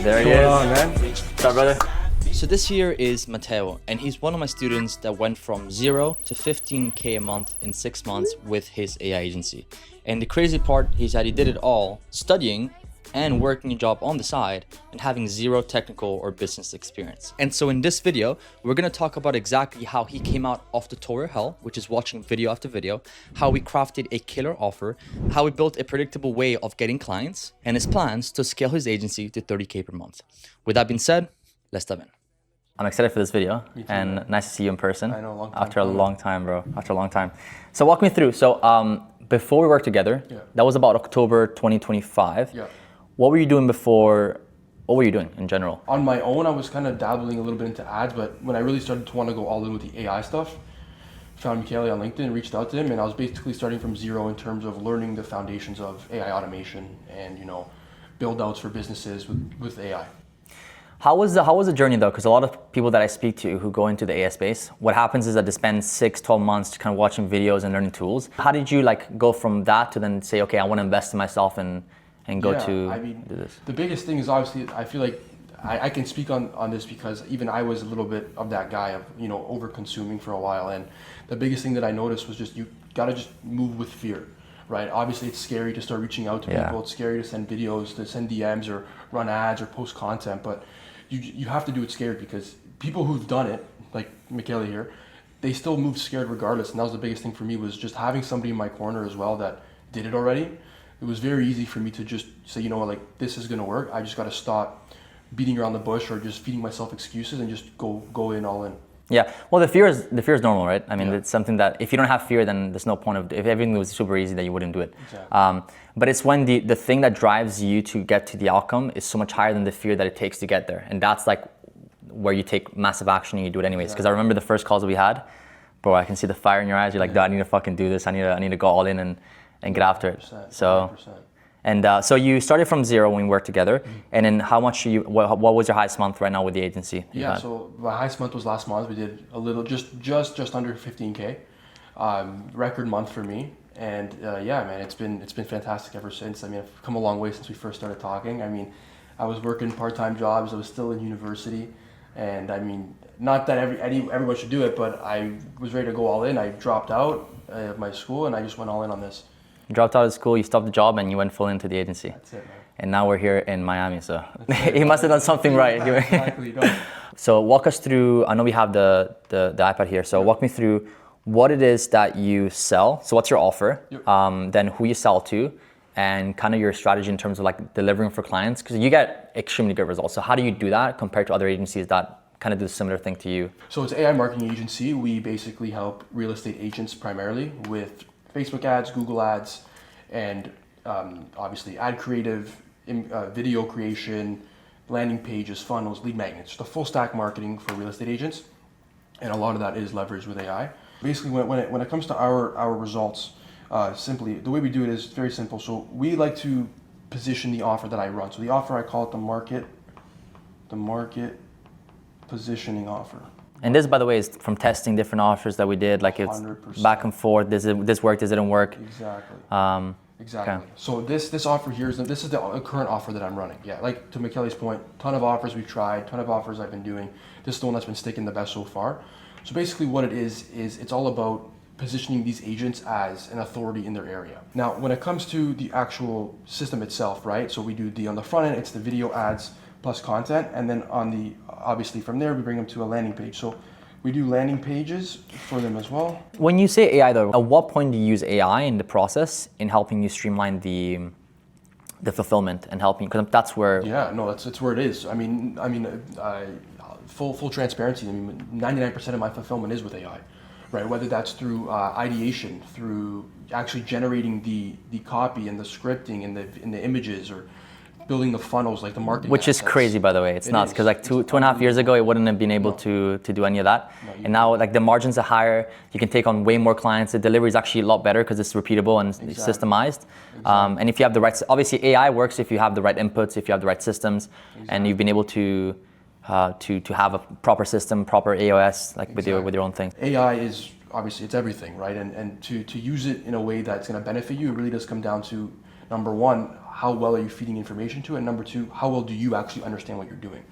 There he is. Man. What's up, brother? So this here is Matteo, and he's one of my students that went from 0 to 15K a month in 6 months with his AI agency. And the crazy part is that he did it all studying and working a job on the side and having zero technical or business experience. And so in this video, we're gonna talk about exactly how he came out of tutorial hell, which is watching video after video, how we crafted a killer offer, how we built a predictable way of getting clients, and his plans to scale his agency to 30K per month. With that being said, let's dive in. I'm excited for this video, too, and man. nice to see you in person. I know, long time after a coming. long time, bro. After a long time. So walk me through. So before we worked together, that was about October 2025. Yeah. What were you doing before? What were you doing in general? On my own, I was kind of dabbling a little bit into ads, but when I really started to want to go all in with the AI stuff, found Matteo on LinkedIn, reached out to him, and I was basically starting from zero in terms of learning the foundations of AI automation and, build outs for businesses with AI. How was the journey though? Because a lot of people that I speak to who go into the AI space, what happens is that they spend 6-12 months kind of watching videos and learning tools. How did you go from that to then say, okay, I want to invest in myself and go do this? The biggest thing is obviously, I feel like I can speak on this because even I was a little bit of that guy of, over consuming for a while. And the biggest thing that I noticed was just, you gotta just move with fear, right? Obviously it's scary to start reaching out to people. It's scary to send videos, to send DMs or run ads or post content, but you have to do it scared because people who've done it, like Michele here, they still move scared regardless. And that was the biggest thing for me, was just having somebody in my corner as well that did it already. It was very easy for me to just say, this is gonna work. I just gotta stop beating around the bush or just feeding myself excuses and just go in all in. Yeah, well, the fear is normal, right? I mean, it's something that if you don't have fear, then there's no point of, if everything was super easy, then you wouldn't do it. Exactly. But it's when the thing that drives you to get to the outcome is so much higher than the fear that it takes to get there. And that's where you take massive action and you do it anyways. Because I remember the first calls that we had, bro, I can see the fire in your eyes. You're like, I need to fucking do this. I need to go all in and get after it. 100%, So. 100%. And so you started from zero when we worked together, and then how much what was your highest month right now with the agency? Yeah, so my highest month was last month. We did a little, just under 15K, record month for me. And man, it's been fantastic ever since. I mean, I've come a long way since we first started talking. I mean, I was working part-time jobs. I was still in university, and I mean, not that everyone should do it, but I was ready to go all in. I dropped out of my school, and I just went all in on this. You dropped out of school, you stopped the job, and you went full into the agency. That's it, man. And now we're here in Miami, so he must have done something right. Exactly. So walk us through, I know we have the iPad here, so walk me through what it is that you sell. So what's your offer, then who you sell to, and kind of your strategy in terms of delivering for clients, because you get extremely good results. So how do you do that compared to other agencies that kind of do a similar thing to you? So it's an AI marketing agency. We basically help real estate agents primarily with Facebook ads, Google ads, and obviously ad creative, video creation, landing pages, funnels, lead magnets, just a full stack marketing for real estate agents. And a lot of that is leveraged with AI. Basically, when it comes to our results, simply, the way we do it is very simple. So we like to position the offer that I run. So the offer, I call it the market positioning offer. And this, by the way, is from testing different offers that we did. It's 100%. back and forth. This worked, this didn't work. Exactly. Exactly. Okay. So this offer here is the current offer that I'm running. Yeah, like to Michele's point, ton of offers we've tried, ton of offers I've been doing. This is the one that's been sticking the best so far. So basically, what it is it's all about positioning these agents as an authority in their area. Now, when it comes to the actual system itself, right? So we do on the front end, it's the video ads plus content, and then obviously from there we bring them to a landing page. So we do landing pages for them as well. When you say AI though, at what point do you use AI in the process in helping you streamline the fulfillment and helping, because that's where... Yeah, no, that's where it is. I mean, full transparency. I mean, 99% of my fulfillment is with AI, right? Whether that's through ideation, through actually generating the copy and the scripting and the images, or building the funnels, like the marketing. Which is crazy, by the way. It's nuts, because two and a half years ago, it wouldn't have been able to do any of that. And now the margins are higher. You can take on way more clients. The delivery is actually a lot better because it's repeatable and systemized. And if you have the right, obviously AI works if you have the right inputs, if you have the right systems, and you've been able to have a proper system, proper AOS, with your own thing. AI is obviously, it's everything, right? And to use it in a way that's going to benefit you, it really does come down to number one, how well are you feeding information to it? And number two, how well do you actually understand what you're doing?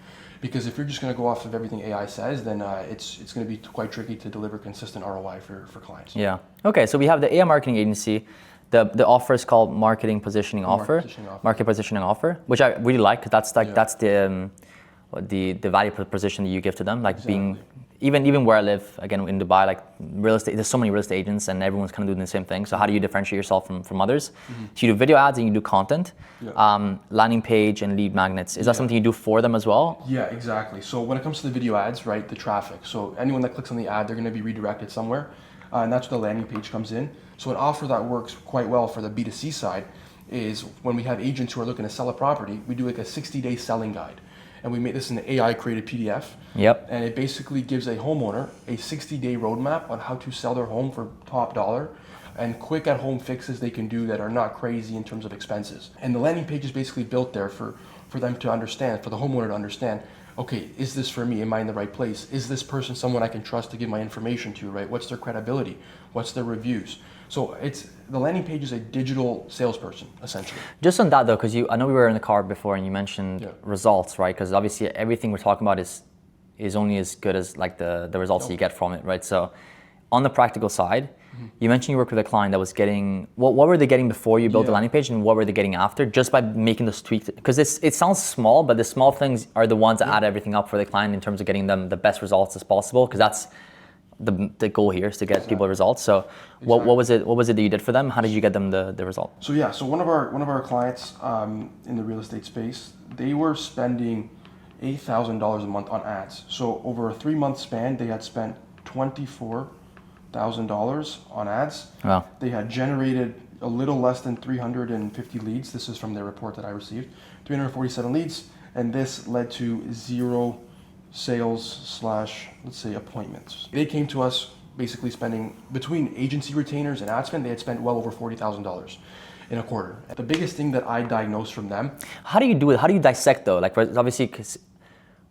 Because if you're just going to go off of everything AI says, then it's going to be quite tricky to deliver consistent ROI for clients. Yeah. Okay, so we have the AI marketing agency. The offer is called marketing positioning offer. Market positioning offer, which I really like, because that's the value proposition that you give to them, like being even where I live, again in Dubai, like real estate, there's so many real estate agents and everyone's kind of doing the same thing. So how do you differentiate yourself from others? So you do video ads and you do content, landing page and lead magnets. Is that something you do for them as well? Yeah, exactly. So when it comes to the video ads, right, the traffic. So anyone that clicks on the ad, they're going to be redirected somewhere, and that's where the landing page comes in. So an offer that works quite well for the B2C side is when we have agents who are looking to sell a property, we do like a 60-day selling guide. And we make this in an AI created PDF. Yep. And it basically gives a homeowner a 60-day roadmap on how to sell their home for top dollar and quick at home fixes they can do that are not crazy in terms of expenses. And the landing page is basically built there for them to understand, for the homeowner to understand, okay, is this for me? Am I in the right place? Is this person someone I can trust to give my information to, right? What's their credibility? What's their reviews? So the landing page is a digital salesperson, essentially. Just on that though, because I know we were in the car before and you mentioned results, right? Because obviously everything we're talking about is only as good as like the results that you get from it, right? So on the practical side, you mentioned you work with a client that was getting, what were they getting before you built the landing page, and what were they getting after, just by making those tweaks? Because it sounds small, but the small things are the ones that add everything up for the client in terms of getting them the best results as possible, because that's the goal here, is to get people results. So what was it that you did for them? How did you get them the result? So one of our clients in the real estate space, they were spending $8,000 a month on ads. So over a 3-month span, they had spent $24,000 on ads. Wow. They had generated a little less than 350 leads. This is from their report that I received. 347 leads, and this led to 0 sales / let's say appointments. They came to us basically spending, between agency retainers and ad spend, they had spent well over $40,000 in a quarter. The biggest thing that I diagnosed from them. How do you do it? How do you dissect though? Like obviously, because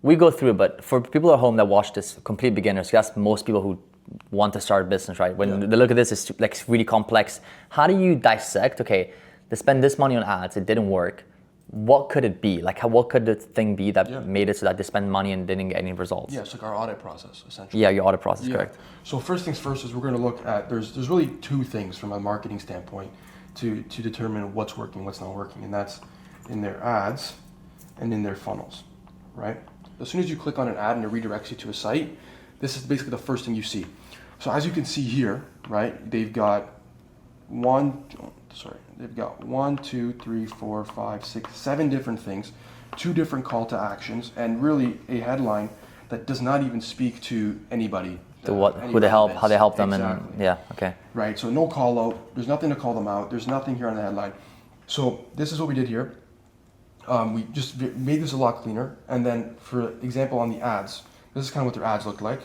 we go through it, but for people at home that watch this, complete beginners, that's most people who want to start a business, right? When they look at this, it's like really complex. How do you dissect, okay, they spend this money on ads, it didn't work. What could it be? Like what could the thing be that made it so that they spend money and didn't get any results? Yeah, it's like our audit process, essentially. Yeah, your audit process, correct. So first things first is we're going to look at, there's really 2 things from a marketing standpoint to determine what's working, what's not working, and that's in their ads and in their funnels, right? As soon as you click on an ad and it redirects you to a site, this is basically the first thing you see. So as you can see here, right, they've got 1, 2, 3, 4, 5, 6, 7 different things, 2 different call to actions, and really a headline that does not even speak to anybody. Who they help, how they help them, exactly. and okay. Right, so no call out, there's nothing to call them out, there's nothing here on the headline. So this is what we did here. We just made this a lot cleaner, and then for example on the ads, this is kind of what their ads look like.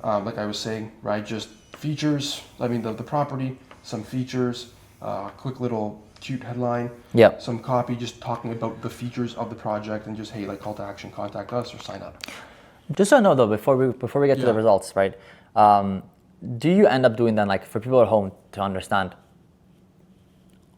Like I was saying, right, just features, the property, some features, quick little cute headline, some copy just talking about the features of the project, and just, hey, like call to action, contact us or sign up. Just so I know though, before we get to the results, right? Do you end up doing then, like for people at home to understand,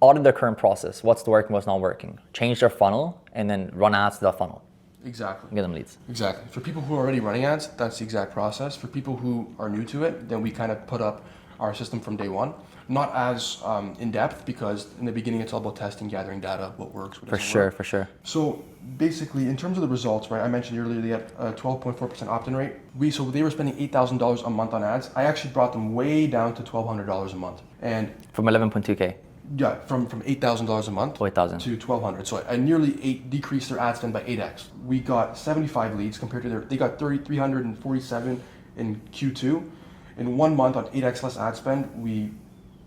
audit their current process, what's working, what's not working, change their funnel, and then run ads to that funnel? Exactly. Get them leads. Exactly. For people who are already running ads, that's the exact process. For people who are new to it, then we kind of put up our system from day one. Not as in depth, because in the beginning it's all about testing, gathering data, what works, what doesn't work. For sure. So basically, in terms of the results, right? I mentioned earlier they had a 12.4% opt-in rate. So they were spending $8,000 a month on ads. I actually brought them way down to $1,200 a month, and from 11.2K. Yeah, from $8,000 a month to $1,200. So I nearly decreased their ad spend by 8x. We got 75 leads compared to they got 347 in Q2. In 1 month on 8x less ad spend, we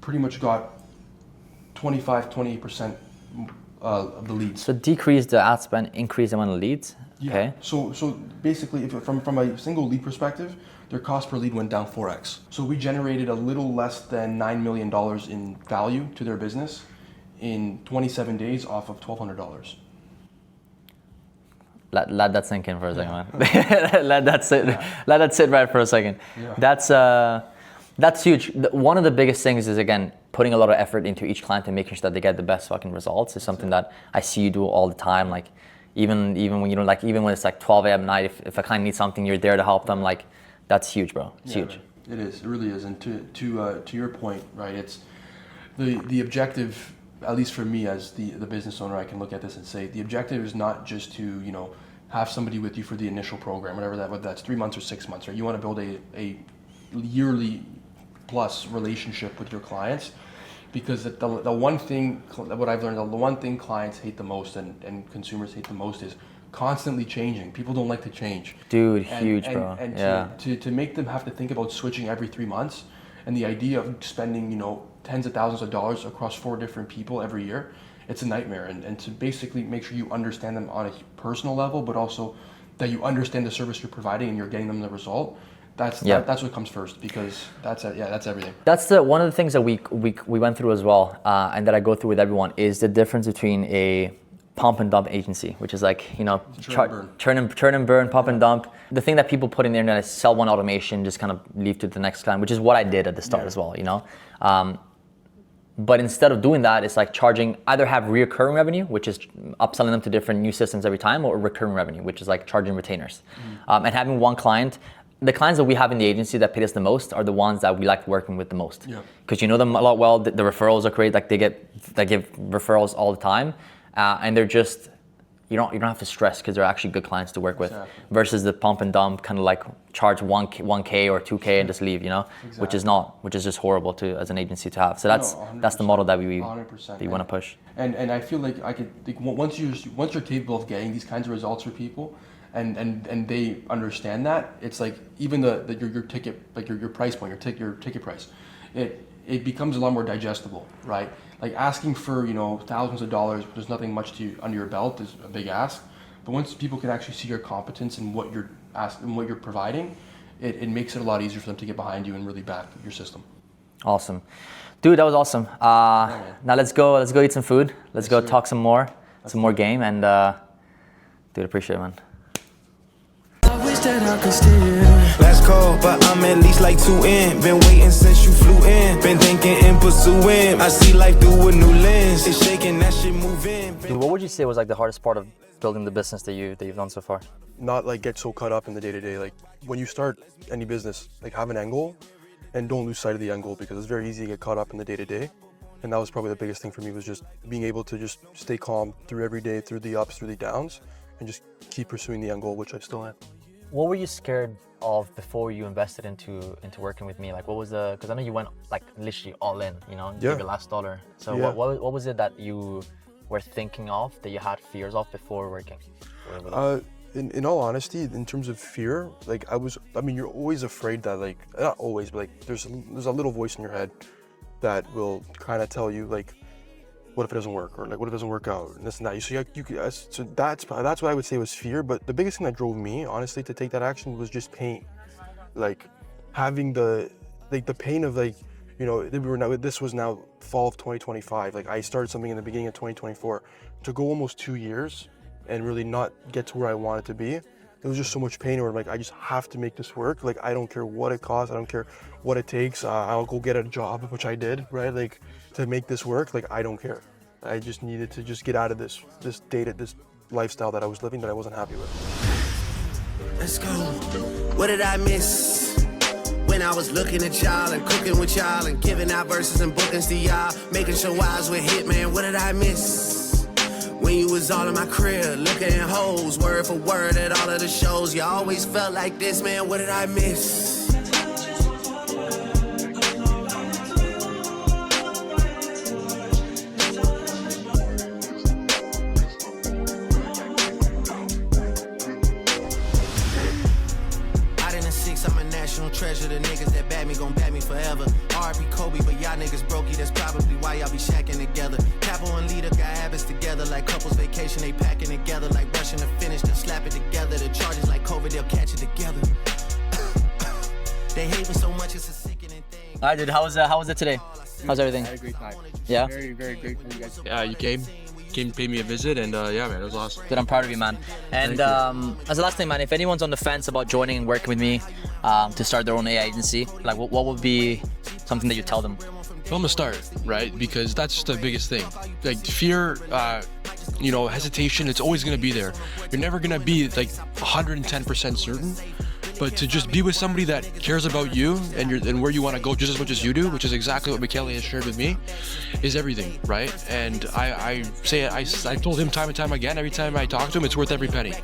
pretty much got 28% of the leads. So decrease the ad spend, increase the amount of leads. Yeah. Okay. So basically, from a single lead perspective, their cost per lead went down 4x. So we generated a little less than $9 million in value to their business in 27 days off of $1,200. Let that sink in for a second, man. Let that sit. Yeah. Let that sit right for a second. Yeah. That's huge. One of the biggest things is, again, putting a lot of effort into each client and making sure that they get the best fucking results is something that I see you do all the time. Like even when you don't like, even when it's like 12 a.m. at night, if a client needs something, you're there to help them. Like that's huge, bro. It's huge. Man, it is. It really is. And to your point, right? It's the objective. At least for me as the business owner, I can look at this and say the objective is not just to have somebody with you for the initial program, whatever whether that's 3 months or 6 months, right? You want to build a yearly plus relationship with your clients, because the one thing, what I've learned, the one thing clients hate the most and consumers hate the most is constantly changing. People don't like to change. Dude, huge, bro. And yeah. to make them have to think about switching every 3 months, and the idea of spending tens of thousands of dollars across 4 different people every year, it's a nightmare. And to basically make sure you understand them on a personal level, but also that you understand the service you're providing and you're getting them the result. That's what comes first, because that's everything. That's one of the things that we went through as well, and that I go through with everyone, is the difference between a pump and dump agency, which is like churn and burn, pump and dump. The thing that people put in the internet is sell one automation, just kind of leave to the next client, which is what I did at the start as well. But instead of doing that, it's like charging, either have recurring revenue, which is upselling them to different new systems every time, or recurring revenue, which is like charging retainers. And having one client. The clients that we have in the agency that pay us the most are the ones that we like working with the most. Because you know them a lot well. The referrals are great. Like they give referrals all the time, and they're just you don't have to stress because they're actually good clients to work with. Versus the pump and dump, kind of like charge 1K or 2K and just leave. Which is just horrible to as an agency to have. So that's the model that we want to push. And I feel like once you're capable of getting these kinds of results for people. And they understand that, it's like even your ticket, like your price point, your ticket price, it becomes a lot more digestible, right? Like asking for thousands of dollars, there's nothing much under your belt is a big ask. But once people can actually see your competence and what you're asking, what you're providing, it makes it a lot easier for them to get behind you and really back your system. Awesome, dude, that was awesome. Now let's go eat some food. Let's go talk some more game, and dude, appreciate it, man. Last call, but I'm at least like 2 in. Been waiting since you flew in. Been thinking and pursuing. I see life through a new lens. It's shaking, that shit moving. Dude, what would you say was like the hardest part of building the business that you've done so far? Not like get so caught up in the day-to-day. Like when you start any business, like have an end goal and don't lose sight of the end goal, because it's very easy to get caught up in the day-to-day. And that was probably the biggest thing for me, was just being able to just stay calm through every day, through the ups, through the downs, and just keep pursuing the end goal, which I still am. What were you scared of before you invested into working with me? Like what was because I know you went like literally all in, you gave your last dollar. So what was it that you were thinking of, that you had fears of before working? In all honesty, in terms of fear, like you're always afraid that, like, not always, but like there's a little voice in your head that will kind of tell you, like, what if it doesn't work, or like what if it doesn't work out, and this and that. So that's what I would say was fear. But the biggest thing that drove me, honestly, to take that action was just pain. Like having the pain of this was now fall of 2025. Like I started something in the beginning of 2024, to go almost 2 years and really not get to where I wanted to be. It was just so much pain, or like I just have to make this work. Like I don't care what it costs, I don't care what it takes. I'll go get a job, which I did, right? Like to make this work, like I don't care. I just needed to just get out of this lifestyle that I was living that I wasn't happy with. Let's go. What did I miss? When I was looking at y'all and cooking with y'all and giving out verses and bookings to y'all, making sure I was with Hitman. What did I miss? When you was all in my crib, looking at hoes, word for word at all of the shows. You always felt like this, man. What did I miss? Treasure, the niggas that bad me gon' bad me forever. R.I.P. Kobe, but y'all niggas brokey. That's probably why y'all be shacking together. Capo and Leader got habits together, like couples vacation. They packing together, like rushing to finish, then slap it together. The charges like COVID, they'll catch it together. They hate me so much, it's a sickening thing. Alright, dude, how was it today? How's everything? I had a great time. Yeah? Very, very great for you guys. You came. came to pay me a visit, and yeah, man, it was awesome. Dude, I'm proud of you, man. And as the last thing, man, if anyone's on the fence about joining and working with me to start their own AI agency, like what would be something that you tell them? Tell them to start, right? Because that's the biggest thing. Like fear, hesitation, it's always gonna be there. You're never gonna be like 110% certain. But to just be with somebody that cares about you and where you want to go just as much as you do, which is exactly what Michele has shared with me, is everything, right? And I told him time and time again, every time I talk to him, it's worth every penny,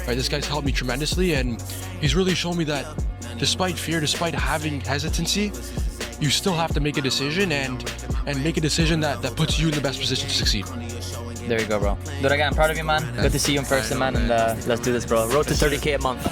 right? This guy's helped me tremendously, and he's really shown me that despite fear, despite having hesitancy, you still have to make a decision and make a decision that puts you in the best position to succeed. There you go, bro. Dude, again, I'm proud of you, man. Good to see you in person, man. And let's do this, bro. Road to 30K a month.